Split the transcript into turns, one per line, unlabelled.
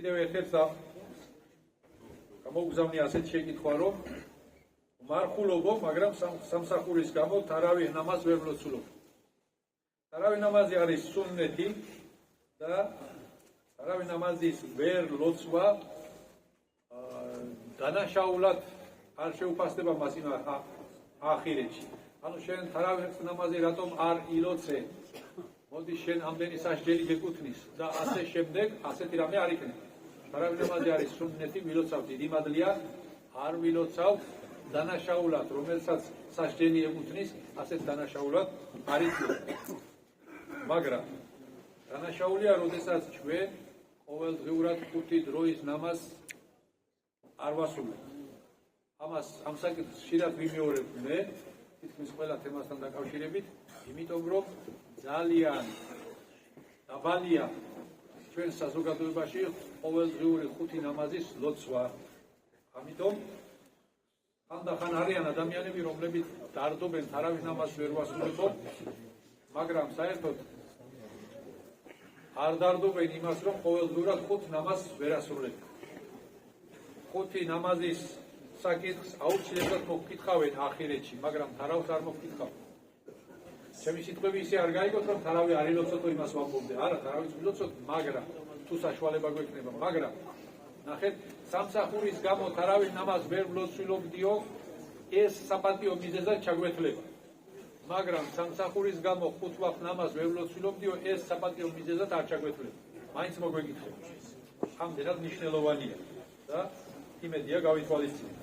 კიდევ ერთ-ერთ გამოგზავნე ასეთ შეკითხვა, რომ მარხულობო, მაგრამ სამსახურის გამო თარავი ნამაზ ვერ ლოცულობ. თარავი ნამაზი არის სუნნეთი და თარავი ნამაზის ვერ ლოცვა დანაშაულად არ შეუფასდება მას იმ ახირეთში. ანუ შენ თარავის ნამაზი რატომ არ ილოცე? მოდი შენ ამდენი სასჯელი გეკუთვნის და ასე შემდეგ, ასეთი რამე არ იქნება. თარავის ნამაზი არის სუნნეთი, ვილოცავ დიდი მადლია, არ ვილოცავ დანაშაულად, რომელსაც სასჯელი ეკუთვნის, ასეთ დანაშაულად არ იცვლება. მაგრამ დანაშაულია, როდესაც ჩვენ ყოველდღიურად 5 დროის ნამაზს არ ვასრულებთ. ამ საკითხს ხშირად ვიმეორებ მე, თითქმის ყველა თემასთან დაკავშირებით, იმიტომ რომ ძალიან დაბალია ჩვენ საზოგადოებაში ყოველდღიური 5 ნამაზის ლოცვა. ამიტომ ხანდახან არიან ადამიანები, რომლებიც დარდობენ თარავის ნამაზს ვერ ვასრულებობ, მაგრამ საერთოდ არ დარდობენ იმას, რომ ყოველდღურად 5 ნამაზს ვერ ასრულებთ. 5 ნამაზის საკითხს აუცილებლად მოგკითხავენ ახირეთში, მაგრამ თარავს არ მოგკითხავთ. ჩემი სიტყვები ისე არ გაიგოთ, რომ თარავი არ ილოცოთ, იმას ვამბობდე. არა, თარავის ვილოცოთ, მაგრამ თუ საშუალება გვექნება, მაგრამ ნახეთ, სამსახურის გამო თარავის ნამაზს ვერ ვლოცულობდიო, ეს საპატიო მიზეზად ჩაგვეთლება. მაგრამ სამსახურის გამო 5 ვახტ ნამაზს ვერ ვლოცულობდიო, ეს საპატიო მიზეზად არ ჩაგვეთლება. მაინც მოგვეკითხება. ამდენად მნიშვნელოვანია და იმედია გავითვალისწინებთ.